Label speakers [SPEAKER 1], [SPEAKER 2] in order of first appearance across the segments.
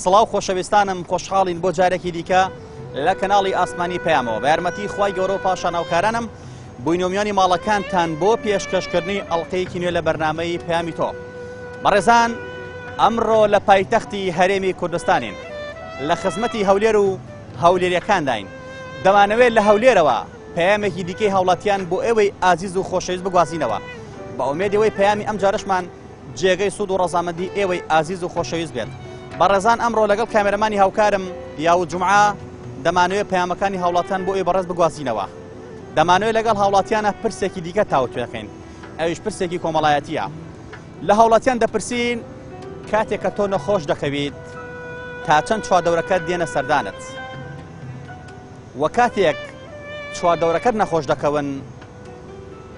[SPEAKER 1] سڵاو خۆشەویستانم خۆشحاڵین بۆ جارێکی دیکە لە کەناڵی ئاسمانی پەیامەوە بە یارمەتی خوای گەورە و پاشاناوکارانم بووینۆمیانی ماڵەکانتان بۆ پێشکەشکردنی ئەڵقەیەکی نوێ لە بەرنامەی پەیامی تۆ. بەڕێزان ئەمڕۆ لە پایتەختی هەرێمی کوردستانین لە خزمەتی هەولێر و هەولێریەکانداین. دەمانەوێت لە هەولێرەوە پەیامێکی دیکەی هاوڵاتیان بۆ ئێوەی ئازیز و خۆشەویست بگوازینەوە بە ئومێدەوەی پەیامی ئەم جارشمان جێگەی سوود و ڕەزامەندی ئێوەی ئازیز و خۆشەویست بێت. بەڕێزان ئەمڕۆ لەگەڵ کامێرەمانی هاوکارم یاو جومعە دەمانوێت پەیامەکانی هاوڵاتیان بۆ ئێوە بەڕێز بگوازینەوە. دەمانوێت لەگەڵ هاوڵاتیانە پرسێکی دیکە تاوتوێکەین، ئەویش پرسێکی کۆمەڵایەتیە. لە هاوڵاتیان دەپرسین کاتێک کە تۆ نەخۆش دەکەویت تا چەند چواردەورەکەت دێنە سەردانت، وە کاتێک چواردەورەکەت نەخۆش دەکەون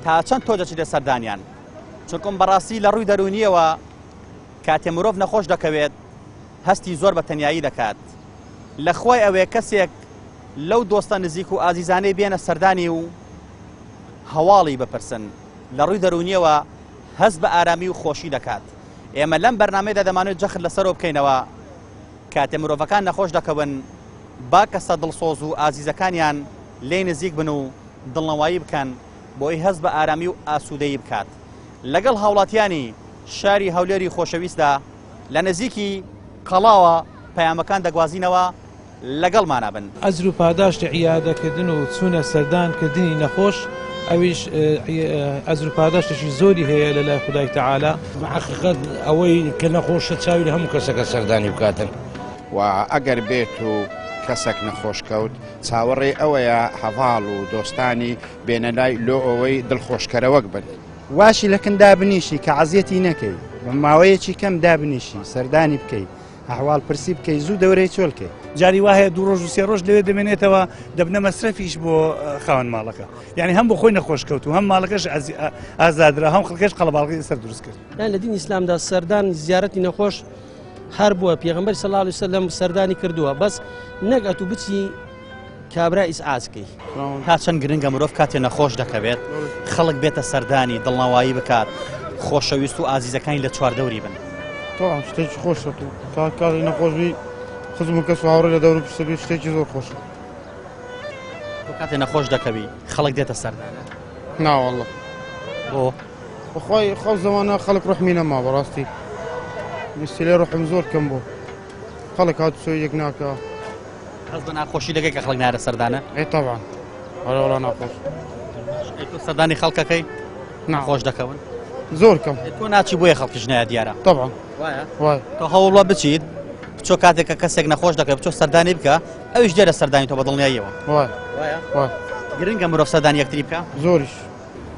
[SPEAKER 1] تا چەند تۆ دەچیتە سەردانیان. چونکم بەڕاستی لە ڕووی دەرونیەوە کاتێ مرۆڤ نەخۆش دەکەوێت هەستی زۆر بە تەنیایی دەکات. لە خوای ئەوەیە کەسێک لەو دۆستە نزیک و ئازیزانەی بێنە سەردانی و هەواڵی بپرسن لە ڕووی دەرونیەوە هەست بە ئارامی و خۆشی دەکات. ئێمە لەم بەرنامەیەدا دەمانێت جەخت لەسەرەوە بکەینەوە کاتێ مرۆڤەکان نەخۆش دەکەون با کەسە دڵسۆز و ئازیزەکانیان لێی نزیک بن و دڵنەوایی بکەن بۆی هەست بە ئارامی و ئاسوودەیی بکات. لەگەڵ هاوڵاتیانی شاری هەولێری خۆشەویستدا لە نزیکی قەڵاوە پەیامەکان دەگوازینەوە، لەگەڵمانە بن.
[SPEAKER 2] ئەجر و پاداشتی عیادەکردن و چوونە سەردانکردنی نەخۆش ئەویش ئەجر و پاداشتێکی زۆری هەیە لە لای خودای تەعالا.
[SPEAKER 3] حقیقەت ئەوەی کە نەخۆشە چاوی لە هەموو کەسەکە سەردانی بکاتن،
[SPEAKER 4] و ئەگەر بێت و کەسێک نەخۆشکەوت چاوەڕێ ئەوەیە هەڤاڵ و دۆستانی بێنە لای لۆ ئەوەی دڵخۆشکەرەوەک بن.
[SPEAKER 5] واشی لەکن دابنیشی کە عەزیەتی نەکەی بە ماوەیەکی کەم دابنیشی سەردانی بکەی ئەحواڵ پرسی بکەی زوو دەورەی چۆلکەی.
[SPEAKER 6] جاری وایە دوو ڕۆژ و سێ ڕۆژ لەوێ دەمێنێتەوە دەبنە مەسرەفیش بۆ خاوەن ماڵەکە، یعنی هەم بۆ خۆی نەخۆشکەوت و هەم ماڵەکەش ئازادرا هەم خەڵکەش قەڵەباڵغی سەر دروست کرد.
[SPEAKER 7] لە دینی ئیسلامدا سەردان زیارەتی نەخۆش هەر بووە پێغەمبەر صلی الله علیه وسلم سەردانی کردووە، بەس نەک ئەتوو بچی کابرا ئیسعازکەی.
[SPEAKER 1] تا چەند گرنگە مرۆڤ کاتێ نەخۆش دەکەوێت خەڵک بێتە سەردانی دڵنەوایی بکات خۆشەویست و ئازیزەکانی لە چواردەوری بن.
[SPEAKER 8] تۆ شتێکی خۆشە تو کاری نەخۆشبی خزم و کەس هاوڕێ لە دەور پرسەبی شتێکی زۆر خۆشە.
[SPEAKER 1] تۆ کاتێ نەخۆش دەکەوی خەڵک دێتە سەردانە؟
[SPEAKER 8] ناوەڵڵە
[SPEAKER 1] بۆ
[SPEAKER 8] بەخوای خەڵ زەمانە خەڵک ڕحمی نەما بەڕاستی ویستی ڕحم زۆر کەم بوو خەڵک هات سۆی یەک ناکە.
[SPEAKER 1] هەست بە ناخۆشی دەکەی کە خەڵک نایە سەردانە؟
[SPEAKER 8] ئەی تەبعان هەڵەوەڵا ناخۆش.
[SPEAKER 1] تۆ سەردانی خەڵکەکەی ناخۆش دەکەون؟
[SPEAKER 8] زۆر کەم.
[SPEAKER 1] تۆ ناچی بۆیە خەڵکیش نایە دیارە؟
[SPEAKER 8] تەبعان وایە.
[SPEAKER 1] تۆ هەوڵ بچیت بچۆ کاتێککە کەسێک نەخۆش دەکەێت بچۆ سەردانی بکە ئەویش دێرە سەردانی تۆ بە دڵنیاییەوە.
[SPEAKER 8] وایە
[SPEAKER 1] گرنگە مرۆڤ سەردانی یەکتری بکە؟
[SPEAKER 8] زۆریش.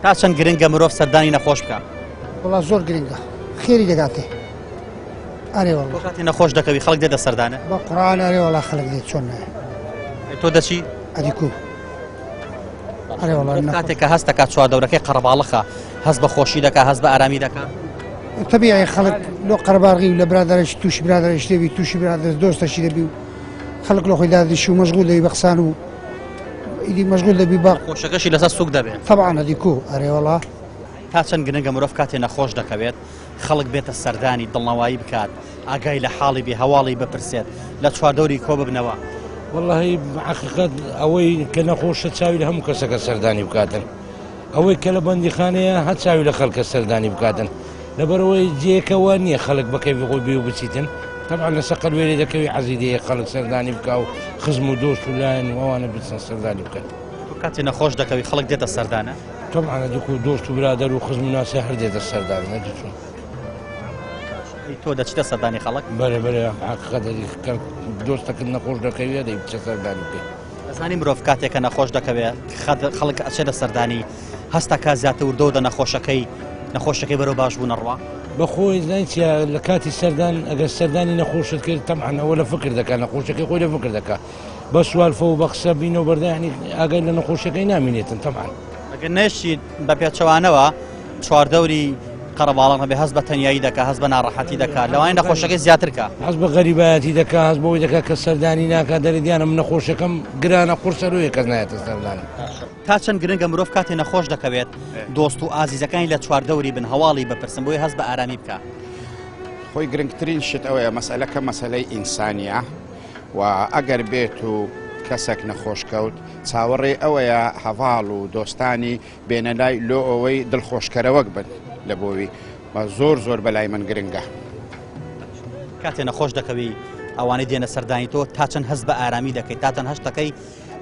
[SPEAKER 1] تا چەند گرنگە مرۆڤ سەردانی نەخۆش بکە؟
[SPEAKER 9] وڵا زۆر گرنگە خێری دەگاتێ.
[SPEAKER 1] تۆ کاتی نەخۆش دەکەوی خەڵک دێتە سەردانە؟
[SPEAKER 9] بە قورئان ئەرێ وڵا خەڵک دێت چۆن نایە.
[SPEAKER 1] تۆ دەچی؟
[SPEAKER 9] ئەدیکو
[SPEAKER 1] کاتێک کە هەست دەکات چواردەورەکەی قەرەباڵغە هەست بە خۆشی دەکات هەست بە ئارامی دەکات.
[SPEAKER 9] تەبیعی خەڵک لۆ قەرەباڵغی و لە برادەرش تووشی برادەرش دەبی تووشی برادەر دۆستەشی دەبی و خەڵک لە خۆی دادیش و مەشغول دەبی بە قسان و ئیدی مەشغول دەبی بە
[SPEAKER 1] خۆشەکەشی لەسەر سووک دەبێت.
[SPEAKER 9] تەبعان ئەدیکو ئەرێ وڵا.
[SPEAKER 1] تا چەند گرنگە مرۆڤ کاتێ نەخۆش دەکەوێت خەڵک بێتە سەردانی دڵنەوایی بکات ئاگای لە حاڵی بێ هەواڵی بپرسێت لە چواردەوری کۆ ببنەوە.
[SPEAKER 3] والله حقیقەت ئەوەی کە نەخۆشە چاوی لە هەموو کەسەکە سەردانی بکاتن، ئەوەی کە لە بەندیخانەیە هەر چاوی لە خەڵکە سەردانی بکاتن لەبەرەوەی جێکەوە نییە خەڵک بەکەوی خۆی بێ و بچیتن. طبعا لە سەقەل وێرێ دەکەوی عەزیدەیە خەڵک سەردانی بکە و خزم و دۆست و لایەن ئەوانە بچن سەردانی بکەن.
[SPEAKER 1] تۆ کاتێ نەخۆش دەکەوی خەڵک دێتە سەردانە؟
[SPEAKER 3] طبعا دەکو دۆست و برادەر و خزم و ناسێ هەر دێتە سەردان نەدیچون.
[SPEAKER 1] تۆ دەچیتە سەردانی خەڵک؟
[SPEAKER 3] بەرە حقیقەت دۆستەکەت نەخۆش دەکەوێ دەی بچە سەردانی بکەیت.
[SPEAKER 1] دەزانی مرۆڤ کاتێککە نەخۆش دەکەوێت خەڵک ئەچێتە سەردانی هەستەکە زیاتر وردەوە نەخۆشەکەی بەرەو باش بوو نەڕوا.
[SPEAKER 3] بەخۆی زانیە لە کاتی سەردان ئەگەر سەردانی نەخۆشت کرد تەمعەن ئەوە لە فکر دەکات نەخۆشەکەی خۆی لە فکر دەکات بە سوالفە و بە قسە بینەوە بەردەیانی ئاگای لە نەخۆشەکەی نامینێتن تەمعەن.
[SPEAKER 1] ئەگەر نەیشی بە پێچەوانەوە چواردەوری قەرەباڵغ نەبێ هەست بە تەنیایی دەکات هەست بە ناڕەحەتی دەکات لەوانەیە نەخۆشەکەی زیاتر کە
[SPEAKER 3] هەست بە غەریبایەتی دەکات هەست بەوەی دەکات کە سەردانی ناکات دەرێدیانە من نەخۆشەکەم گرانە قورسەرویە کەس نایەتە سەردانی.
[SPEAKER 1] تا چەند گرنگە مرۆڤ کاتێ نەخۆش دەکەوێت دۆست و ئازیزەکانی لە چواردەوری بن هەواڵی بپرسن بۆی هەست بە ئارامی بکە.
[SPEAKER 4] خۆی گرنگترین شت ئەوەیە مەسئلەکە مەسئلەی ئینسانیە و ئەگەر بێت و کەسێک نەخۆشکەوت چاوەڕێ ئەوەیە هەڤاڵ و دۆستانی بێنەلای لۆ ئەوەی دڵخۆشکەرەوەک بن لە بۆوی بە زۆر بەلای من گرنگە.
[SPEAKER 1] کاتێ نەخۆش دەکەوی ئەوانەی دێنە سەردانی تۆ تا چەند هەست بە ئارامی دەکەیت تا چەند هەشتەکەی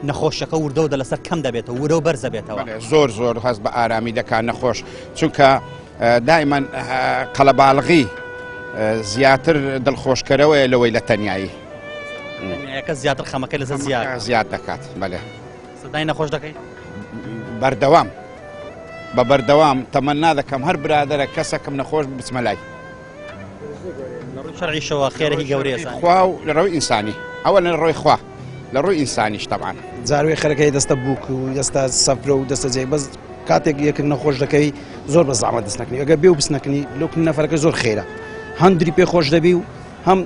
[SPEAKER 1] نەخۆشەکە وردەوە لەسەر کەم دەبێتەوە ورە و بەرزە بێتەوە.
[SPEAKER 4] زۆر هەست بە ئارامی دەکات نەخۆش چونکە دایمەن قەلەباڵغی زیاتر دڵخۆشکەرەوەیە لەوەی لە تەنیایی
[SPEAKER 1] کە زیاتر خەمەکە لەسەر
[SPEAKER 4] زیاد دەکات. بەڵێ
[SPEAKER 1] سەردانی نەخۆش دەکەیت
[SPEAKER 4] بەردەوام بە بەردەوام تەمەنا دەکەم هەر برادەرە کەسەکەم نەخۆش بچمە لای
[SPEAKER 1] شەرعیشەوە خێرەی گەورەیە
[SPEAKER 4] خوا و لە ڕۆی ئینسانی ئەوە لە ڕۆی خوا لە ڕۆی ئینسانیش تەبعاً
[SPEAKER 10] جاروی خەرەکەی دەستە بووک و دەستە سەفرە و دەستە جێ بەس کاتێک یەکێک نەخۆش دەکەی زۆر بە زەحمەت دەست نەکەنی ئەگەر بێ و بس نەکەنی لەو نەفەرەکە زۆر خێرە هەندری پێ خۆش دەبی و هەم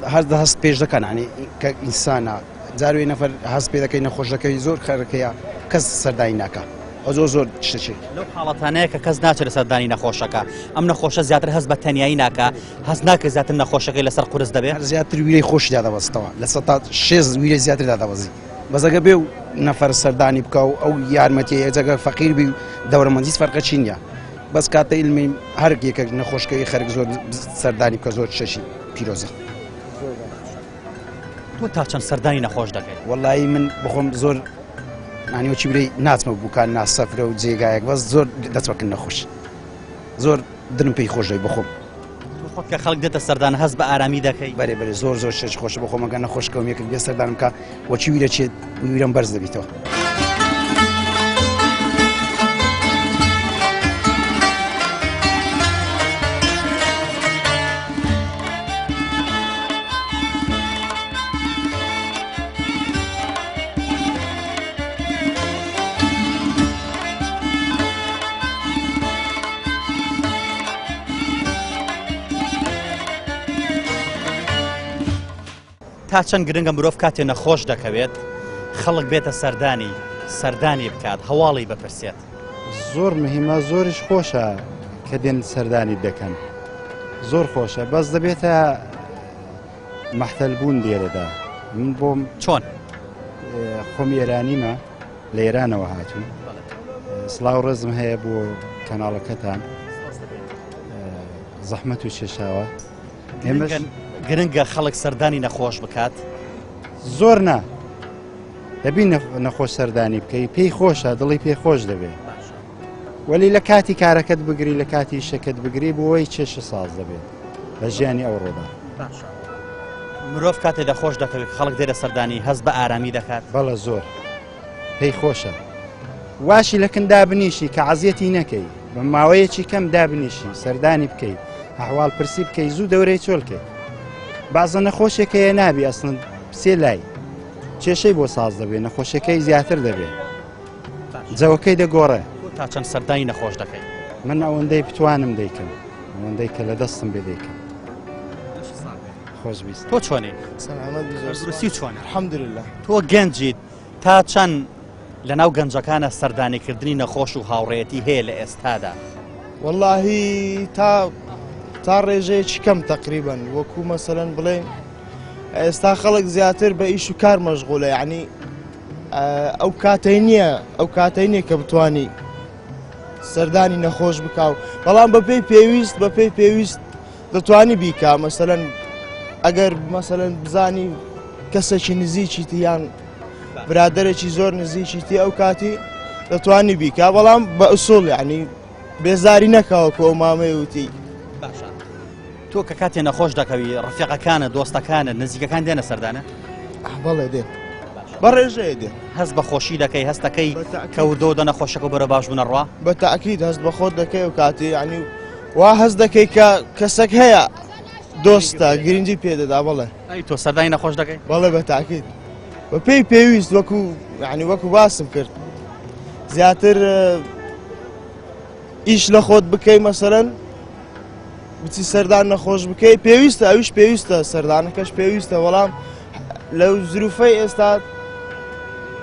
[SPEAKER 10] هەست پێش دەکەنانی کە ئینسانە جاروی نەفەر هەست پێ دەکەی نەخۆش دەکەی زۆر خەرەکەیە کەس سەردانی ناکە ئەو زۆر شتێکی
[SPEAKER 1] لەو حاڵەتانەیە کە کەس ناچێت سەردانی نەخۆشەکە ئەم نەخۆشە زیاتر هەست بە تەنیایی ناکە هەست ناکە زیاتر نەخۆشەکەی لەسەر قورس دەبێت
[SPEAKER 10] زیاتر ویرەی خۆشی دادەوەستەوە لە 6 ویرە زیاتر دادەوەزی بەزەگە بێ و نەفەر سەردانی بکە و ئەو یارمەتی ئەجەگە فەقیر بی و دەوڕەمەندیس فەرقە چی نییە بەس کاتە ئیلمی هەر یەکێک نەخۆشکەی خەرک زۆر سەردانی بکە زۆر شەشی پیرۆزە.
[SPEAKER 1] تۆ تا چەند سەردانی نەخۆش دەکەیت؟
[SPEAKER 10] وەڵایی من بخۆم زۆر نانیوەچی برەی ناچمە بووکان ناسەفرە و جێگایەک بەس زۆر دەچمەکن نەخۆش زۆر دنم پێی خۆش دەی بخۆم
[SPEAKER 1] خۆت کە خەڵک دێتە سەردان هەست بە ئارامی دەکەی
[SPEAKER 10] بەرێ زۆر شێش خۆشە بخۆمەکە نەخۆشکەم یەکرد بێ سەردانم کە وەچی ویرە چێت ویرەم بەرز دەبیتەوە.
[SPEAKER 1] تا چەند گرنگە مرۆڤ کاتێ نەخۆش دەکەوێت خەڵک بێتە سەردانی بکات هەواڵی بپرسێت
[SPEAKER 5] زۆر مهمە زۆریش خۆشە کە دێن سەردانی دەکەن زۆر خۆشە بەس دەبێتە مەحتەلبوون لێرەدا من بۆم
[SPEAKER 1] چۆن
[SPEAKER 5] خۆم ئێرانیمە لە ئێرانەوە هاتوون سڵاو ڕێزم هەیە بۆ کەناڵەکەتان زەحمەت و شێشاوە
[SPEAKER 1] گرنگە خەڵک سەردانی نەخۆش بکات
[SPEAKER 5] زۆر نا دەبی نەخۆش سەردانی بکەی پێی خۆشە دڵی پێی خۆش دەبێت وەلی لە کاتی کارەکەت بگری لە کاتی شەکەت بگری بۆەوەی چێشە ساز دەبێت بە ژیانی ئەو ڕۆدا
[SPEAKER 1] مرۆڤ کاتێ دەخۆش دەکەوێت خەڵک دێرە سەردانی هەست بە ئارامی دەکات
[SPEAKER 5] بەڵە زۆر پێی خۆشە واشی لەکن دابنیشی کە عەزیەتی نەکەی بە ماوەیەکی کەم دابنیشی سەردانی بکەیت ئەحواڵ پرسی بکەی زوو دەورەی چۆلکەی بازە نەخۆشێکەیە نابی ئەسڵن سێ لای کێشەی بۆ ساز دەبێت نەخۆشەکەی زیاتر دەبێت جەوەکەی دەگۆڕێ
[SPEAKER 1] تا چەند سەردانی نەخۆش دەکەیت
[SPEAKER 5] من ئەوەندەی بتوانم دەیکەم ئەوەندەی کە لە دەستم بێ دەیکەم خۆش بیست
[SPEAKER 1] تۆ چۆنی
[SPEAKER 11] سروسی
[SPEAKER 1] چۆنە
[SPEAKER 11] الحەمدلله
[SPEAKER 1] تۆ گەنجیت تا چەند لەناو گەنجەکانە سەردانیکردنی نەخۆش و هاوڕێتی هەیە لە ئێستادا
[SPEAKER 11] واللهی تا ڕێژەیەکی کەم تقریبان وەکو مەسەلەن بڵێ ئێستا خەڵک زیاتر بە ئیش و کار مەشغوڵە یعنی ئەو کاتەی نییە کە بتوانی سەردانی نەخۆش بکاو بەڵام بەپێی پێویست دەتوانی بیکا مەسەلەن ئەگەر مەسەلەن بزانی کەسێکی نزیکیتی یان برادەرێکی زۆر نزیکیتی ئەو کاتی دەتوانی بیکا بەڵام بە ئوسوڵ یعنی بێزاری نەکەوە کۆ مامەی وتی
[SPEAKER 1] تۆ کە کاتێ نەخۆش دەکەوی ڕفیقەکانە دۆستەکانە نزیکەکان دێنە سەردانە
[SPEAKER 11] بەڵێ دێن بەڕێژەیە دێن
[SPEAKER 1] هەست بە خۆشی دەکەی هەستەکەی کەوتۆ دە نەخۆشەکە بەرە باش بنەڕوا
[SPEAKER 11] بە تاکید هەست بە خۆت دەکەی و کاتی ینی وا هەست دەکەی کە کەسێک هەیە دۆستە گرنگی پێدەدا بڵێ
[SPEAKER 1] ئەی تۆ سەردانی نەخۆش دەکەی
[SPEAKER 11] بەڵێ بە تاکید بە پێی پێویست وەکو باسم کرد زیاتر ئیش لە خۆت بکەی مەسەرەن بچی سەردان نەخۆش بکەی پێویستە ئەویش پێویستە سەردانەکەش پێویستە بەڵام لەو زروفەی ئێستا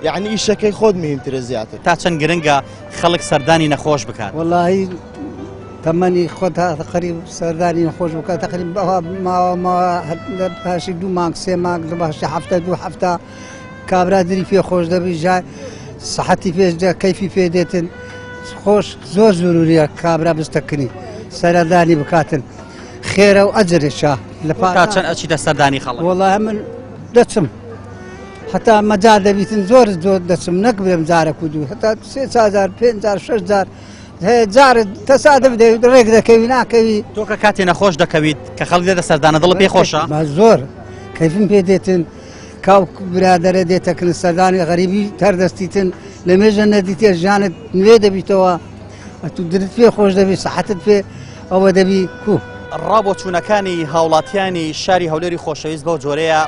[SPEAKER 11] یعنی ئیشەکەی خۆت مهمترە زیاتر
[SPEAKER 1] تا چەند گرنگە خەڵک سەردانی نەخۆش بکات
[SPEAKER 9] وەڵاهی تەمەنی خۆت تقریب سەردانی نەخۆش بکات تقریب لە پاشی 2 مانگ 3 مانگ لە باشی هەفتە 2 هەفتە کابرادری پێ خۆش دەبی ژای سەحەتی پێشدا کەیفی پێ دێتن خۆش زۆر زۆروریە کابرا بستەکردنی سەردانی بکاتن خێرە و ئەجرێکە لە
[SPEAKER 1] تا چەند ئەچیتە سەردانی خەڵک
[SPEAKER 9] وەڵای من دەچم حتا مەجار دەبیتن زۆر زۆر دەچم نەک بێم جارە کودوو هەتا 3000 5000 6000 جارت تەسادف دەوێت ڕێک دەکەوی ناکەوی
[SPEAKER 1] تۆ کە کاتێ نەخۆش دەکەویت کە خەڵک دێتە سەردانە دڵ پێ خۆشە
[SPEAKER 9] زۆر کەیفم پێ دێتن کاو برادەرە دێتەکردن سەردانی غەریبی تەردەستیتن لە مێژە نەدیتێ ژیانت نوێ دەبیتەوە تو درت پێ خۆش دەبی سەحەتت پێ ئەوە دەبی کو
[SPEAKER 1] ڕابۆچوونەکانی هاوڵاتیانی شاری هەولێری خۆشەویست بەو جۆرەیە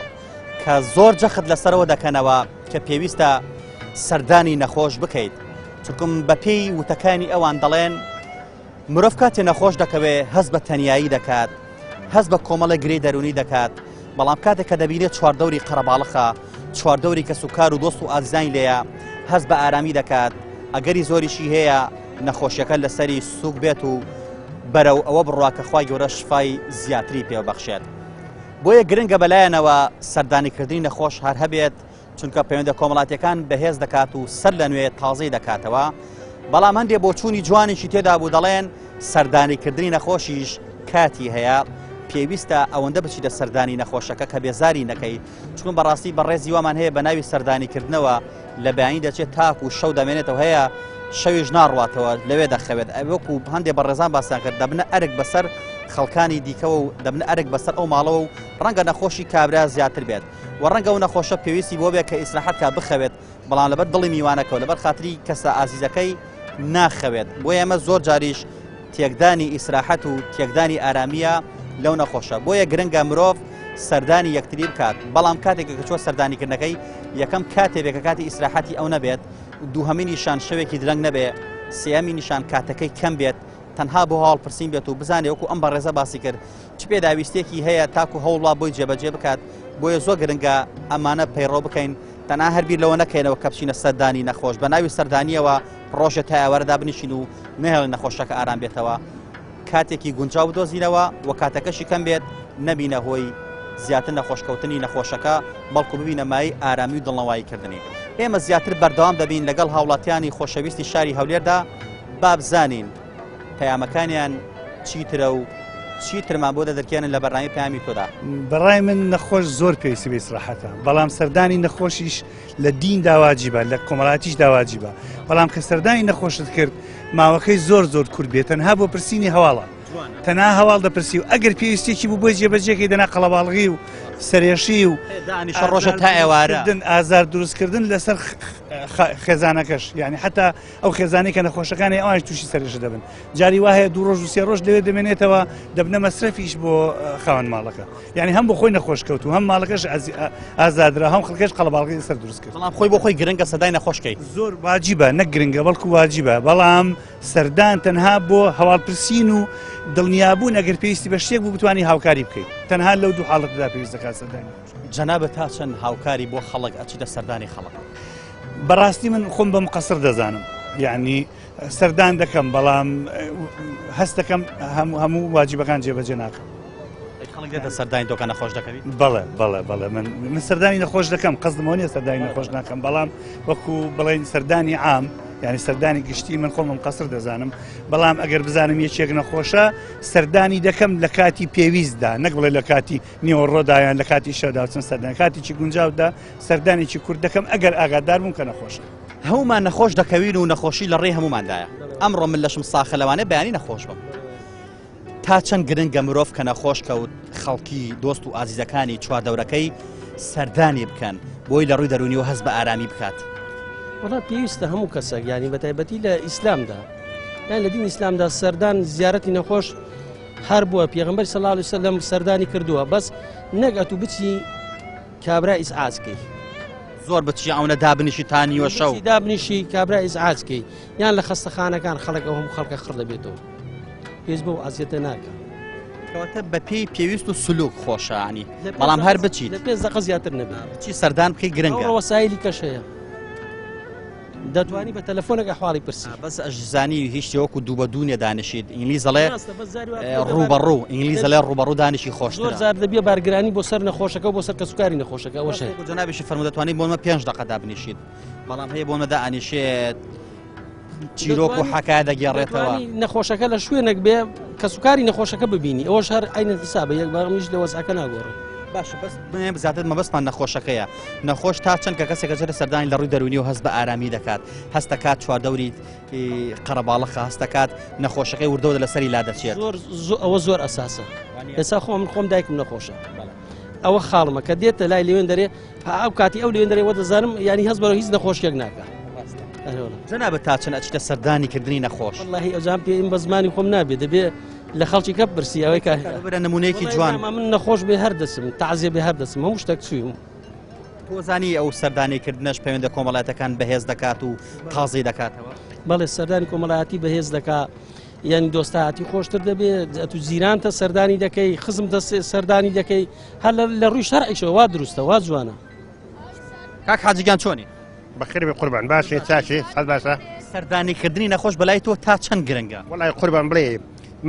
[SPEAKER 1] کە زۆر جەخت لەسەرەوە دەکەنەوە کە پێویستە سەردانی نەخۆش بکەیت چونکم بە پێی وتەکانی ئەوان دەڵێن مرۆڤ کاتێ نەخۆش دەکەوێت هەست بە تەنیایی دەکات هەست بە کۆمەڵە گرەی دەرونی دەکات بەڵام کاتێک کە دەبینێت چواردەوری قەرەباڵخە چواردەوری کە سوکار و دۆست و ئازیزانی لێیە هەست بە ئارامی دەکات ئەگەری زۆریشی هەیە نەخۆشیەکە لەسەری سوک بێت و بەرەو ئەوە بڕوا کە خوای گەورە شفای زیاتری پێوەبەخشێت بۆیە گرنگە بەلایەنەوە سەردانیکردنی نەخۆش هەر هەبێت چونکە پەیوەندە کۆمەڵاتیەکان بەهێز دەکات و سەر لە نوێ تازەی دەکاتەوە بەڵام هەندێک بۆچوونی جوانێکی تێدا بوو دەڵێن سەردانیکردنی نەخۆشیش کاتی هەیە پێویستە ئەوەندە بچیتە سەردانی نەخۆشەکە کە بێزاری نەکەی چون بەڕاستی بەڕێزی وامان هەیە بە ناوی سەردانیکردنەوە لە بەیانی دەچێت تاک و شەو دەمێنێتەوە هەیە شەویش ناڕواتەوە لەوێ دەخەوێت وەکو هەندێک بەڕێزان باسان کرد دەبنە ئەرک بەسەر خەڵکانی دیکەوە و دەبنە ئەرک بەسەر ئەو ماڵەوە و ڕەنگە نەخۆشی کابرا زیاتر بێت و ڕەنگە و نەخۆشە پێویستی بۆ بێت کە ئیسراحەتکە بخەوێت بەڵام لەبەر دڵی میوانەکەەوە لەبەر خاتری کەسە ئازیزەکەی ناخەوێت بۆ ئێمە زۆر جاریش تێکدانی ئیسراحەت و تێکدانی ئارامیە لەو نەخۆشە بۆیە گرنگە مرۆڤ سەردانی یەکتری بکات بەڵام کاتێک کە چۆ سەردانیکردنەکەی یەکەم کاتێک کە کاتی ئیسراحەتی ئەو نەبێت دووهەمی نیشان شەوێکی درەنگ نەبێ سێمی نیشان کاتەکەی کەم بێت تەنها بۆ هاڵپرسین بێت و بزانێ وەکو ئەم بەڕێزە باسی کرد چ پێداویستێکی هەیە تاکو هەوڵا بۆی جێبەجێ بکات بۆیە زۆر گرنگە ئەمانە پەیڕۆ بکەین تەنها هەربیر لەوە نەکەینەوە کە بچینە سەردانی نەخۆش بە ناوی سەردانیەوە ڕۆژە تا ئەوەرەدا بنیشین و نهێڵی نەخۆشەکە ئارام بێتەوە کاتێکی گونجاو بدۆزینەوە و کاتەکەشی کەم بێت نەبینە هۆی زیاتر نەخۆشکەوتنی نەخۆشەکە بەڵکو ببینە مای ئارامی و دڵنەواییکردنی ئێمە زیاتر بەردەوام دەبین لەگەڵ هاوڵاتیانی خۆشەویستی شاری هەولێردا بابزانین پەیامەکانیان چیترە و چیترمان بۆ دەدەرکێنن لە بەڕنامی پەیامی تۆدا
[SPEAKER 6] بەڕای من نەخۆش زۆر پێویستی بە ئیسراحەتە بەڵام سەردانی نەخۆشیش لە دین داواجیبە لە کۆمەڵاتیش داواجیبە بەڵام کە سەردانی نەخۆشت کرد ماوەکەی زۆر زۆر کورت بێت تەنها بۆ پرسینی هەواڵە تەنها هەواڵ دەپرسی و ئەگەر پێویستێکی بوو بۆی جێبەجێکی دەنا قەڵەباڵغی و سەرێشی و
[SPEAKER 1] ڕۆژە تا ئێوارە
[SPEAKER 6] ئازار دروستکردن لەسەر خێزانەکەش یعنی حتا ئەو خێزانەی کە نەخۆشەکانی ئەوانش تووشی سەرێشە دەبن جاری وایە 2 ڕۆژ و 3 ڕۆژ لەوێ دەمێنێتەوە دەبنە مەسرەفیش بۆ خاوەن ماڵەکە یعنی هەم بۆ خۆی نەخۆشکەوت و هەم ماڵەکەش ئازادرا هەم خەڵکەش قەڵەباڵغی سەر دروست کرد
[SPEAKER 1] بەڵام خۆی بۆ خۆی گرنگە سەردانی نەخۆشکەی
[SPEAKER 6] زۆر واجیبە نەک گرنگە بەڵکو واجیبە بەڵام سەردان تەنها بۆ هەواڵپرسین و دڵنیابوون ئەگەر پێویستی بە شتێک بوو بتوانانی هاوکاری بکەیت تەنها لەو دوو حاڵەتدا پێویست دەکات سەردانی
[SPEAKER 1] جەنابەت تا چەند هاوکاری بۆ خەڵک ئەچیتە سەردانی خەڵک
[SPEAKER 6] بەڕاستی من خۆم بە مقەسر دەزانم یعنی سەردان دەکەم بەڵام هەست دەکەم هەموو واجبەکان جێبەجێ ناکەم
[SPEAKER 1] خەڵک دێتە سەردانی تۆکە نەخۆش دەکەویت
[SPEAKER 6] بەڵێ من سەردانی نەخۆش دەکەم قەزمەوە نیە سەردانی نەخۆش ناکەم بەڵام وەکو بڵێن سەردانی عام یعنی سەردانی گشتی من خۆم قەسر دەزانم بەڵام ئەگەر بزانم یەکێک نەخۆشە سەردانی دەکەم لە کاتی پێویستدا نەک بڵێ لە کاتی نیوەڕۆدایان لە کاتی شەدا چەند سەردانی کاتیی گونجاودا سەردانێکی کورد دەکەم ئەگەر ئاگادار بووم کە نەخۆشە
[SPEAKER 1] هەمومان نەخۆش دەکەوین و نەخۆشی لە ڕێ هەموماندایە ئەمڕۆ من لەشم ساخە لەوانە بەیانی نەخۆش بم تا چەند گرنگە مرۆڤ کە نەخۆش کەوت خەڵکی دۆست و ئازیزەکانی چواردەورەکەی سەردانی بکەن بۆی لە ڕووی دەرونی و هەست بە ئارامی بکات
[SPEAKER 7] وڵات پێویستە هەموو کەسێک ینی بە تایبەتی لە ئیسلامدا یان لە دین ئیسلامدا سەردان زیارەتی نەخۆش هەر بووە پێغەمبەر صلی الله علیه وسلم سەردانی کردووە بەس نەک ئەتوو بچی کابرا ئیسعازکەی
[SPEAKER 1] زۆر بچی ئەوەنە دابنیشی تا نیوە شەو
[SPEAKER 7] دابنیشی کابرا ئیسعازکەی یان لە خەستەخانەکان خەڵک ئەو هەموو خەڵکە خڕ دەبێتەوە پێویست بەو ئازیەتە ناکە
[SPEAKER 1] کەواتە بە پێی پێویست و سلوک خۆشانی بەڵام هەر بچیت
[SPEAKER 7] لە 5 دقە زیاتر نەبێت
[SPEAKER 1] بچی سەردان بکەی گرنگە
[SPEAKER 7] وەسایلی کەشەیە دەتوانی بە تەلەفۆنێک ئەحواڵی پرسی
[SPEAKER 1] بەس ئەژزانی هیچ شتێوەکو دوو بە دوو دانیشید ئینگلیز دەڵێ ڕوبەڕوو ئینگلیز دەڵێ ڕوبەڕوو دانیشی خۆشترە
[SPEAKER 7] زۆر زار دەبێ بارگرانی بۆ سەر نەخۆشەکە بۆ سەر کەسوکاری نەخۆشەکە ئەوەش
[SPEAKER 1] جەنابێکی فەرموو دەتوانیت بۆمە 5 دقەدا بنیشید بەڵام هەیە بۆمە دائانیشێت چیرۆک و حەکایە دەگێڕێتەوە
[SPEAKER 7] نەخۆشەکە لە شوێنێک بێ کەسوکاری نەخۆشەکە ببینی ئەوەش هەر عینە حسابە یەک بامیش لە وەزعەکە ناگۆڕێ
[SPEAKER 1] باشە بەس بزاتت مەبەستمان نەخۆشەکەیە نەخۆش تا چەند کە کەسێکە جرە سەردانی لە ڕووی دەرونی و هەست بە ئارامی دەکات هەست دەکات چواردەوری قەرەباڵەخە هەست دەکات نەخۆشەکەی وردەوە لەسەری لا دەچێت
[SPEAKER 7] ئەوە زۆر ئەساسە ئێستا خۆم دایکم نەخۆشە ئەوە خاڵمە کە دێتە لای لێوێن دەرێ ئەو کاتی ئەو لێوێن دەرێ وە دەزانم ینی هەست بەرەوە هیچ نەخۆشیێک ناکات
[SPEAKER 1] جەنابەت تا چەند ئەچتە سەردانیکردنی نەخۆش
[SPEAKER 7] واللهی ئەوجام پێم بە زمانی خۆم نابێت دەبێ لە خەڵکی کە برسی ئەوەی
[SPEAKER 1] بەرە نمونەیەکی جوان
[SPEAKER 7] من نەخۆش بێ هەر دەسم تەعزیە بێ هەر دەسم هەموو شتێک چوویم
[SPEAKER 1] تۆزانی ئەو سەردانیکردنەش پەیوەندە کۆمەڵایەتەکان بەهێز دەکات و قازی دەکاتەوە
[SPEAKER 7] بەڵێ سەردانی کۆمەڵایەتی بەهێز دەکات یعنی دۆستایەتی خۆشتر دەبێت تو زیرانتە سەردانی دەکەی خزمتە سەردانی دەکەی هەر لە ڕووی شەرعیشەوە وا دروستە وا جوانە
[SPEAKER 1] کاک حاجیگان چۆنی
[SPEAKER 12] بەخێر بێ قوربان باشێ چاچێ سەد باشە
[SPEAKER 1] سەردانیکردنی نەخۆش بەلای تۆ تا چەند گرنگە
[SPEAKER 12] وڵای قوربان بڵێ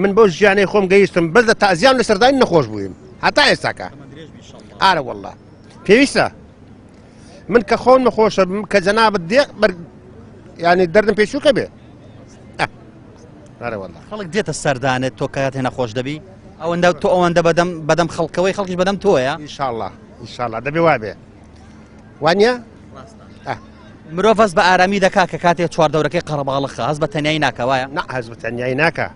[SPEAKER 12] من بۆ ژیانەی خۆم گەیشتم بەس لە تازیان لە سەردانی نەخۆش بوویم هەتا ئێستاکە ئارە وەڵڵا پێویستە من کە خۆم نەخۆشە کە جەنابەت دێ ینی دەردم پێشووکە بێ ئارە وەڵڵا
[SPEAKER 1] خەڵک دێتە سەردانێت تۆ کات هێنە خۆش دەبی ئەوەندە تۆ ئەوەندە بەدەم خەڵکەوەی خەڵکیش بەدەم تۆیە
[SPEAKER 12] ئینشاءڵڵا ئینشاءڵڵا دەبێ وا بێ وانە
[SPEAKER 1] مرۆڤ هەست بە ئارامی دەکات کە کاتێک چواردەورەکەی قەرەباڵەخە هەست بە تەنیایی ناکەوایە
[SPEAKER 12] نا هەز بە تەنیایی ناکە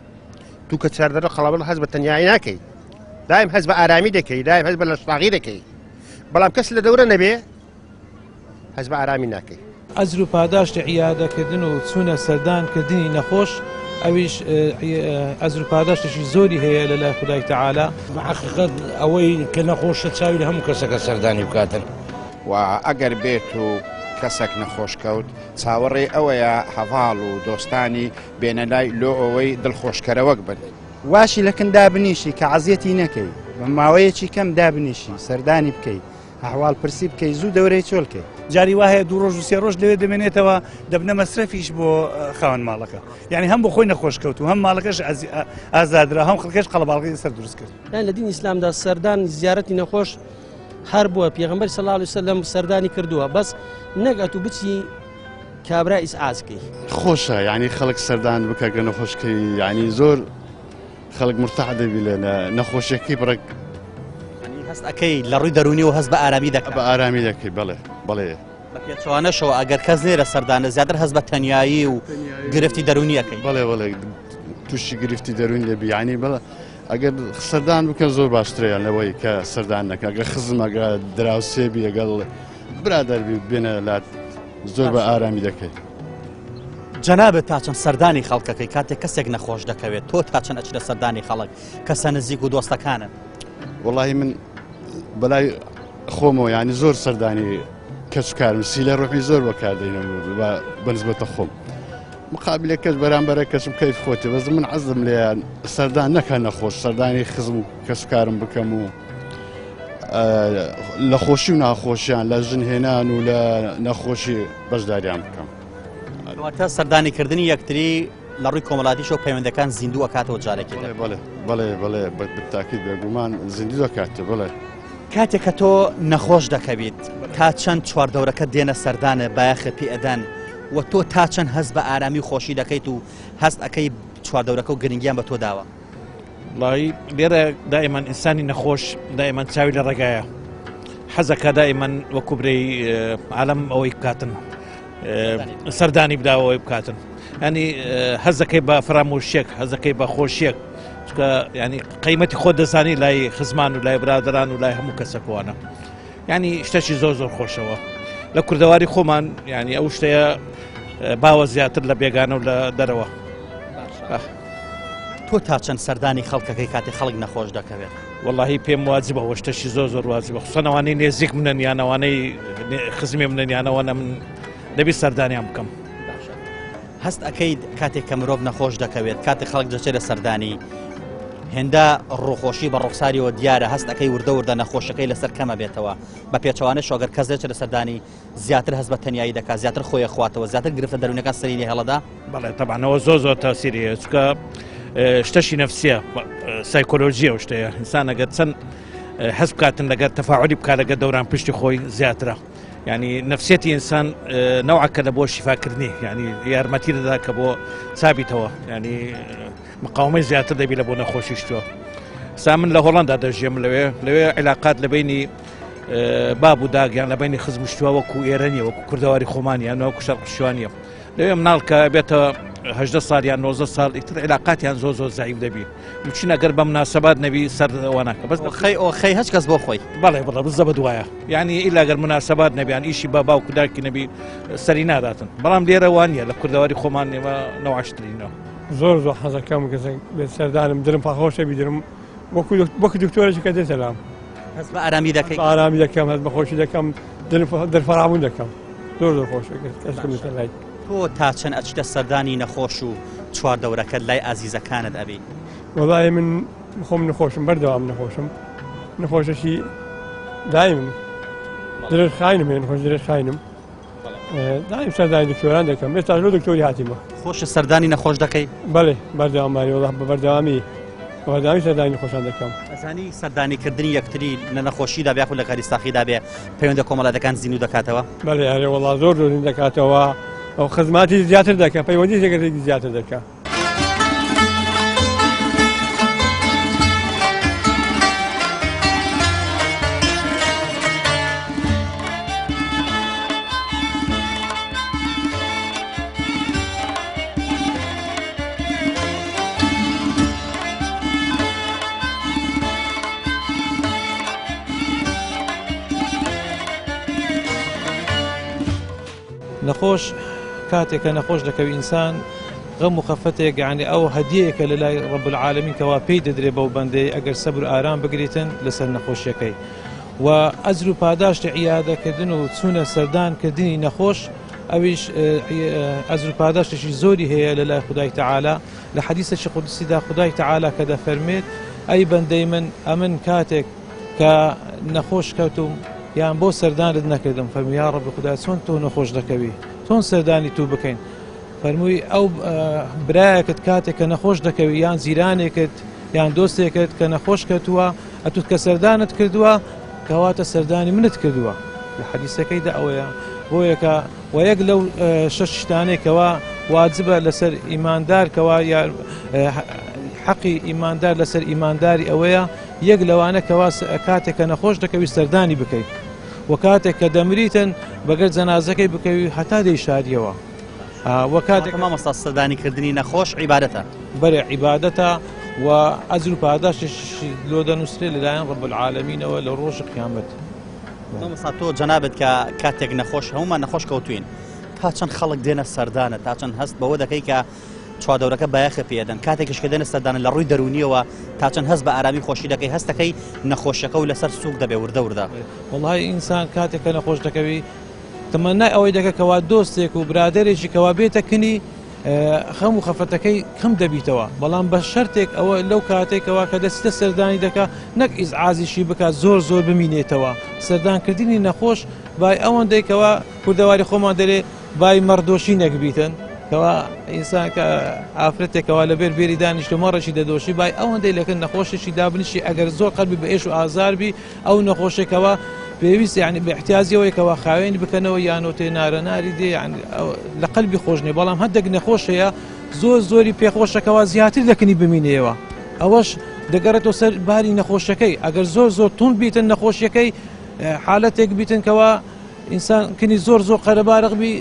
[SPEAKER 12] تو کە چاردەرە قەڵەبڵ هەز بە تەنیایی ناکەی دایم هەز بە ئارامی دەکەی دایم هەز بە لە شتاغی دەکەی بەڵام کەس لە دەورە نەبێ هەز بە ئارامی ناکەی
[SPEAKER 2] ئەزر و پاداشتی عیادەکردن و چوونە سەردانکردنی نەخۆش ئەویش ئەزر و پاداشتێکی زۆری هەیە لە لای خودای تەعالا
[SPEAKER 3] حقیقەت ئەوەی کە نەخۆشە چاوی لە هەموو کەسەکە سەردانی بکاتن
[SPEAKER 4] و ئەگەر بێت و کەسێک نەخۆشکەوت چاوەڕێ ئەوەیە هەڤاڵ و دۆستانی بێنە لای لۆ ئەوەی دڵخۆشکەرەوەک بن
[SPEAKER 5] واشی لەکن دابنیشی کە عەزیەتی نەکەی بە ماوەیەکی کەم دابنیشی سەردانی بکەیت ئەحواڵ پرسی بکەی زوو دەورەی چۆلکەی
[SPEAKER 6] جاری وایە دوو ڕۆژ و سێ ڕۆژ لەوێ دەمێنێتەوە دەبنە مەسرەفیش بۆ خاوەن ماڵەکە یعنی هەم بۆ خۆی نەخۆشکەوت و هەم ماڵەکەش ئازادرا هەم خەڵکەش قەڵەباڵغی سەر دروست کرد
[SPEAKER 7] یان لە دین ئیسلامدا سەردان زیارەتی نەخۆش هەر بووە پێغەمبەر صلی الله علیه وسلم سەردانی کردووە بەس نەک ئەتو بچی کابرا ئیسعازکەی
[SPEAKER 13] خۆشە یعنی خەڵک سەردان بکە گە نەخۆشکەی یعنی زۆر خەڵک مرتاح دەبی لە نەخۆشیەکەی بڕێک
[SPEAKER 1] هەست ئەەکەی لە ڕووی دەرونی و هەست بە ئارامی دەکات
[SPEAKER 13] بە ئارامی دەکەی بەڵێ بەڵێ
[SPEAKER 1] بە پێچوانەشەوە ئەگەر کەس لێرە سەردانە زیاتر هەست بە تەنیایی و گرفتی دەرونیەکەی
[SPEAKER 13] بەڵێ بەڵێ تووشی گرفتی دەرونی دەبی ینی بڵێ ئەگەر سەردان بکەن زۆر باشترەیە لەوەی کە سەردان نەکە ئەگە خزم ئەگە دراوسێبی ئەگەڵ برادەربی بێنە لات زۆر بە ئارامی دەکەیت
[SPEAKER 1] جەنابێت تا چەند سەردانی خەڵکەکەی کاتێک کەسێک نەخۆش دەکەوێت تۆ تا چەند ئەچرە سەردانی خەڵک کەسە نزیک و دۆستەکانە
[SPEAKER 13] وڵی من بەلای خۆمەوە ینی زۆر سەردانی کەسکارم سیلە ڕۆحی زۆر بەکاردەینە بەنسبەتە خۆم مقابلە کەس بەرامبەرە کەسم کەیف خۆتی بەز من عەزم لێیان سەردان نەکە نەخۆش سەردانی خزم و کەسکارم بکەم و لە خۆشی و ناخۆشیان لە ژنهێنان و لە نەخۆشی بەشداریان بکەم
[SPEAKER 1] واتە سەردانیکردنی یەکتری لە ڕووی کۆمەڵاتیشەوە پەیوەندەکان زیندوو ئەکاتەوە جارێکی
[SPEAKER 13] بەڵێ بەتاکید بێگومان زیندوو دەکاتە بڵێ
[SPEAKER 1] کاتێک کە تۆ نەخۆش دەکەویت تا چەند چواردەورەکە دێنە سەردانە بایەخە پێئەدەن و تۆ تا چەند هەست بە ئارامی و خۆشی دەکەیت و هەست ئەەکەی چواردەورەکە و گرنگیان بە تۆ داوە
[SPEAKER 14] وڵی لێرە دائیمەن ئینسانی نەخۆش دائیمەن چاوی لە ڕێگایە حەزەکە دائیمەن وەکو برەی عالەم ئەوەی بکاتن سەردانی بداوەوەی بکاتن ینی هەزەکەی بە فرامۆشیەک هەزەکەی بە خۆشیەک چکە ینی قەیمەتی خۆ دەزانی لای خزمان و لای برادران و لای هەموو کەسەکەوانە ینی شتێکی زۆر زۆر خۆشەوە لە کوردەواری خۆمان ینی ئەو شتەیە باوە زیاتر لە بێگانە و لە دەرەوە
[SPEAKER 1] تۆ تا چەند سەردانی خەڵکەکەی کاتی خەڵک نەخۆش دەکەوێت
[SPEAKER 14] واللهی پێم واجبە شتێکی زۆر زۆر واجبە خصوصەنەوانەی نێزیک منن یانەوانەی خزمێ منن یانەوەنە من دەبی سەردانیان بکەم
[SPEAKER 1] هەست ئەەکەیت کاتێک کە مرۆڤ نەخۆش دەکەوێت کاتێک خەڵک دەچێت لە سەردانی هێندە ڕوخۆشی بە ڕوخساریەوە دیارە هەست دەکەی وردە وردە نەخۆشەکەی لەسەر کەمە بێتەوە بە پێچەوانە شۆگەر کەس لێچ لە سەردانی زیاتر هەست بە تەنیایی دەکات زیاتر خۆی خواتەوە زیاتر گرفتە دەروونەکان سەرینی هەڵەدا
[SPEAKER 14] بەڵێ تەبانەوە زۆر تاسیریە چکە شتەشی نەفسیە سایکۆلۆژیە و شتەیە ئینسان ئەگەر چەند حەز بکاتن لەگەر تەفاعلی بکات لەگەر دەوران پشتی خۆی زیاترە يعني نفسيتي إنسان نوعا كذا بو شفاء كرني يعني يارمتي ذاك بو ثابتوا يعني مقاومة زيادة دبي لبو نخوشيشتو سامن لهولندا دجيم لوي علاقات لبيني باب وداق يعني لبيني خزم شتوا وكو إيرانيا وكو كردواري خومانيا يعني وكو شرق الشوانية لوي منالك بيتا 18 صار يعني 19 صار يكتر علاقات يعني زوز زعيم دبي وشينا قرب مناسبات نبي سر وناك بس
[SPEAKER 1] خي هش كسبو خوي
[SPEAKER 14] بالله بالضبط دوايا يعني الا غير مناسبات نبي يعني شيء بابا وكذاك نبي سرينا ذاتن برام ليره وانيا لكردواري خومان نوع عشترينا
[SPEAKER 15] زور حظا كم كذا بسردان مدرم فخوش بيدرم بوك دكتور كذا سلام
[SPEAKER 1] هس بارامي دكي
[SPEAKER 15] بارامي دكم هس بخوش دكم در فرعون دكم زور خوش كسكم مثلا
[SPEAKER 1] تۆ تا چەند ئەچتە سەردانی نەخۆش و چوار دەورەکەت لای ئازیزەکانت ئەبی
[SPEAKER 15] وەڵای من خۆم نەخۆشم بەردەوام نەخۆشم نەخۆشەشی دایم درێژ خاینم نەخۆش درێژ خاینم دایم سەردانی دکتۆران دەکەم ئێستا لۆ دکتۆری هاتیمە
[SPEAKER 1] خۆش سەردانی نەخۆش دەکەی
[SPEAKER 15] بەڵێ بەردەوامانی وەڵا بە بەردەوامی بەردەوامی سەردانی نەخۆشان دەکەم
[SPEAKER 1] ئەزانی سەردانیکردنی یەکتری لە نەخۆشیدا بیا و لە کاریستاخیدا بێ پەیوەندە کۆمەڵایەتەکان زین و دەکاتەوە
[SPEAKER 15] بەڵێ هەرێ وەڵا زۆر زین دەکاتەوە ئەو خزماتی زیاتر دەکە پەیوەندی زێگەرێکی زیاتر دەکە
[SPEAKER 2] نەخۆش کاتێک کە نەخۆش دەکەوی ئینسان غەم و خەفەتێک یعنی ئەو هەدیەیەکە لە لای ڕەب العالەمین کەوا پێی دەدرێ بەو بەندەی ئەگەر سەبر و ئارام بگریتن لەسەر نەخۆشیەکەی و ئەجر و پاداشتی عیادەکردن و چوونە سەردانکردنی نەخۆش ئەویش ئەجر و پاداشتێکی زۆری هەیە لە لای خودای تەعالا لە حەدیثێکی قودسیدا خودای تەعالا کە دەفەرمێت ئەی بەندەی من ئەمن کاتێک کە نەخۆش کەوتم یان بۆ سەردانت نەکردم فەرمووی یا ڕەبی خودای چۆن تۆ نەخۆش دەکەوی چۆن سەردانی تو بکەین فەرمووی ئەو برایەکت کاتێک کە نەخۆش دەکەوی یان زیرانێکت یان دۆستێکت کە نەخۆش کەوتووە ئەتوت کە سەردانت کردووە کەواتە سەردانی منت کردووە لە حەدیثەکەیدا ئەوەیە بۆیەکە و یەک لەو شەش شتانێکەوە واجبە لەسەر ئیماندارکەوە یا حەقی ئیماندار لەسەر ئیمانداری ئەوەیە یەک لەوانە کەوا کاتێک کە نەخۆش دەکەوی سەردانی بکەیت و کاتێک کە دەمریتن بەگەر جەنازەکەی بکەوی هەتا دەیشاریەوە و کاتێک
[SPEAKER 1] مامۆستا سەردانیکردنی نەخۆش عیبادەتە
[SPEAKER 2] بەڵێ عیبادەتە و ئەجر و پاداشتش لۆ دەنووسرێ لەلایەن ڕەب العالەمینەوە لە ڕۆژی قیامەت
[SPEAKER 1] مامۆستا تۆ جەنابەت کە کاتێک نەخۆش هەمومان نەخۆش کەوتوین تا چەند خەڵک دێنە سەردانە تا چەند هەست بەوە دەکەی کە چوادەورەکە بایەخە پێدەن کاتێکش کە دێنە سەردانە لە ڕووی دەرونیەوە تا چەند هەست بە ئارامی خۆشی دەکەی هەستەکەی نەخۆشەکە و لەسەر سووک دەبێ وردە وردە
[SPEAKER 2] وەڵای ئینسان کاتێک کە نەخۆش دەکەوی تەمەنای ئەوەی دەکەکەوە دۆستێک و برادێکی کەوا بێتە کنی خەم و خەفەتەکەی کەم دەبیتەوە بەڵام بە شەرتێک ئەوە لەو کاتێکەوە کە دەستە سەردانی دەکات نەک ئیزعازیشی بکات زۆر بمینێتەوە سەردانکردنی نەخۆش بای ئەوەندەیکەوە کوردەواری خۆمان دەرێ بای مەڕدۆشی نەکبیتن کەوا ئینسان کە ئافرەتێکەوە لەبێر بێری دانیشتە مەڕەشی دەدۆشی بای ئەوەندەی لەکەن نەخۆشێکی دابنیشی ئەگەر زۆر قەلبی بە ئێش و ئازاربی ئەو نەخۆشێکەوە پێویست یعنی بە احتیازیەوەیکەوە خاوێنی بکەنەوە یانۆتێ نارەناری دێ لە قەلبی خۆشنێ بەڵام هەندێک نەخۆش هەیە زۆری پێخۆشەکەەوە زیاتر دەکنی بمینەوە ئەوەش دەگەڕێتەوە سەر باری نەخۆشەکەی ئەگەر زۆر تون بیتن نەخۆشیەکەی حالەتێک بیتن کەەوە ئینسان کنی زۆر قەرەبارەقبی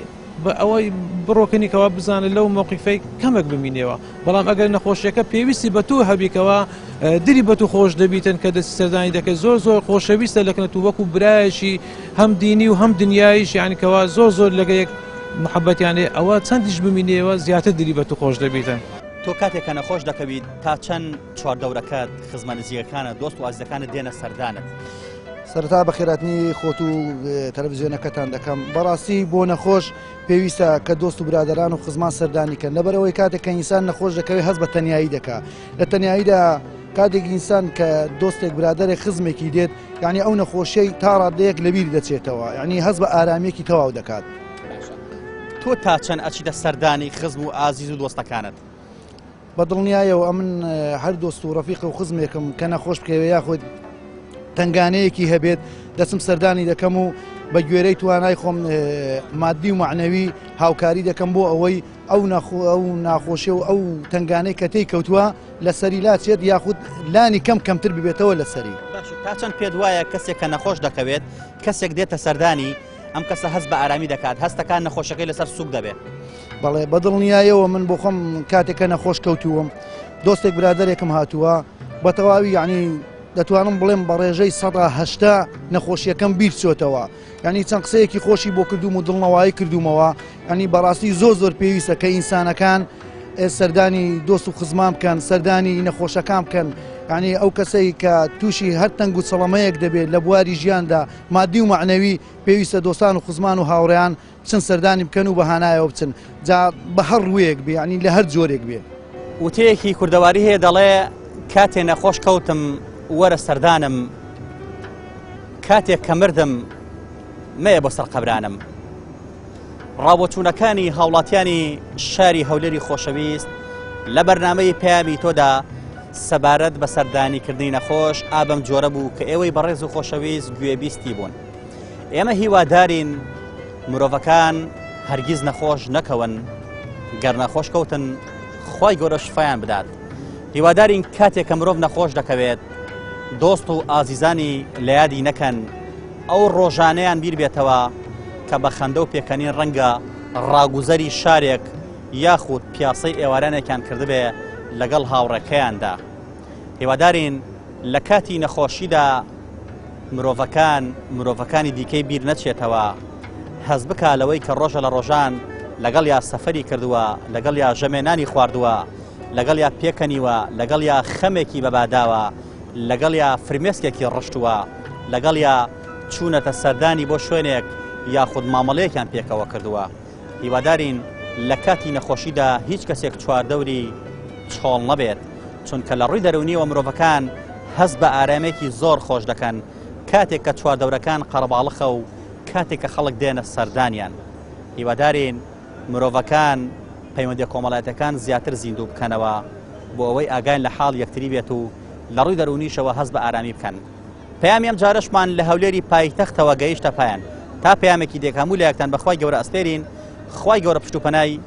[SPEAKER 2] بە ئەوەی بڕۆکنیکەوە بزانە لەو مووقیفەی کەمێک بمینەوە بەڵام ئەگەر نەخۆشیەکە پێویستی بە تو هەبیکەوە دری بە تو خۆش دەبیتن کە دەستی سەردانی دەکەی زۆر خۆشەویستە لەکنێت و وەکو برایشی هەم دینی و هەم دنیایش یانکەوە زۆر لەگە یەک محەبەتیانێ ئەوە چەندیش بمینەوە زیاتر دری بە تو خۆش دەبیتن
[SPEAKER 1] تۆ کاتێک کە نەخۆش دەکەویت تا چەند چواردەورەکەت خزمە نزیەکانە دۆست و ئازیزەکانت دێنە سەردانت
[SPEAKER 16] سەرەتا بە خێراتنی خۆت و تەلەڤیزیۆنەکەتان دەکەم بەڕاستی بۆ نەخۆش پێویستە کە دۆست و برادران و خزمان سەردانیکەن لەبەرەوەی کاتێک کە ئینسان نەخۆش دەکەوێت هەست بە تەنیایی دەکات لە تەنیاییدا کاتێک ئینسان کە دۆستێک برادێک خزمێکی دێت یعنی ئەو نەخۆشیەی تا ڕادەیەک لەبیری دەچێتەوە یعنی هەست بە ئارامێکی تەواو دەکات.
[SPEAKER 1] تۆ تا چەند ئەچیتە سەردانی خزم و ئازیز و دۆستەکانت؟
[SPEAKER 16] بە دڵنیایەوە من هەر دۆست و ڕەفیق و خزمێکم کە نەخۆش بکەوێ یاخود تنگانەیەکی هەبێت دەچم سەردانی دەکەم و بە گوێرەی توانای خۆم مادی و معنەوی هاوکاری دەکەم بۆ ئەوەی ئەو ناخۆشیە و ئەو تنگانەی کە تێی کەوتووە لەسەری لاچێت یاخود لانی کەمتر ببێتەوە لەسەری.
[SPEAKER 1] تا چەند پێت وایە کەسێک کە نەخۆش دەکەوێت کەسێک دێتە سەردانی ئەم کەسە هەست بە ئارامی دەکات هەستەکان نەخۆشەکەی لەسەر سوک دەبێت؟
[SPEAKER 16] بەڵێ بە دڵنیایەوە من بۆ خۆم کاتێکە نەخۆش کەوتووم دۆستێک برادێکم هاتووە بە تەواوی یعنی دەتوانم بڵێم بە ڕێژەی 180 نەخۆشیەکەم بیر چۆتەوە ینی چەند قسەیەکی خۆشی بۆ کردوم و دڵنەوایی کردومەوە ینی بەڕاستی زۆر پێویستە کە ئینسانەکان سەردانی دۆست و خزمان بکەن سەردانی نەخۆشەکان بکەن ینی ئەو کەسەی کە تووشی هەر تەنگ و سەڵەمەیەک دەبێت لە بواری ژیاندا مادی و معنەوی پێویستە دۆستان و خزمان و هاوڕێیان بچن سەردانی بکەن و بەهانایەوە بچن جا بە هەر ڕوویەک بێ ینی لە هەر جۆرێک بێ.
[SPEAKER 1] وتەیەکی کوردەواری هەیە دەڵێ کاتێ نەخۆش کەوتم وەرە سەردانم کاتێک کە مردم مەیە بۆ سەر قەبرانم. ڕابۆچوونەکانی هاوڵاتیانی شاری هەولێری خۆشەویست لە بەرنامەی پەیامی تۆدا سەبارەت بە سەردانیکردنی نەخۆش ئابەم جۆرە بوو کە ئێوەی بەڕێز و خۆشەویست گوێبیستی بوون. ئێمە هیوادارین مرۆڤەکان هەرگیز نەخۆش نەکەون گەر نەخۆش کەوتن خی گەورە شفایان بدات. هیوادارین کاتێک کە مرۆڤ نەخۆش دەکەوێت دۆست و ئازیزانی لە یادی نەکەن ئەو ڕۆژانەیان بیر بێتەوە کە بە خەندە و پێکەنین ڕەنگە ڕاگوزەری شارێک یاخود پیاسەی ئێوارانێکیان کردبێ لەگەڵ هاوڕێکەیاندا. هیوادارین لە کاتی نەخۆشیدا مرۆڤەکانی دیکەی بیر نەچێتەوە هەز بکە لەوەی کە ڕۆژە لە ڕۆژان لەگەڵ یا سەفەری کردووە لەگەڵ یا ژەمێنانی خواردووە لەگەڵ یا پێکەنیوە لەگەڵ یا خەمێکی بەباداوە لەگەڵ یا فرمێسکێکی ڕشتووە لەگەڵ یا چوونەتە سەردانی بۆ شوێنێک یاخود مامەڵەیەکیان پێکەوە کردووە. هیوادارین لە کاتی نەخۆشیدا هیچ کەسێک چواردەوری چۆڵ نەبێت چونکە لە ڕووی دەرونیەوە مرۆڤەکان هەست بە ئارامێکی زۆر خۆش دەکەن کاتێک کە چواردەورەکان قەرەباڵخە و کاتێک کە خەڵک دێنە سەردانیان. هیوادارین مرۆڤەکان پەیوەندی کۆمەڵایەتەکان زیاتر زیندوو بکەنەوە بۆ ئەوەی ئاگان لە حاڵ یەکتری بێت و لە ڕووی دەرونیشەوە هەست بە ئارامی بکەن. پەیامی ئەم جارەشمان لە هەولێری پایتەختەوە گەیشتە پایان تا پەیامێکی دێک هەموو لایەکتان بەخوای گەورە ئەسپێرین. خوای گەورە پشت و پەنای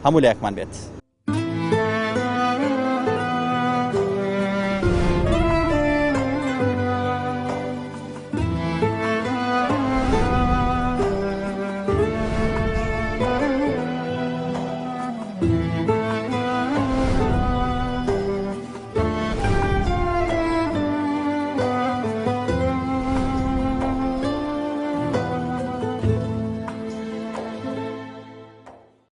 [SPEAKER 1] هەموو لایەکمان بێت.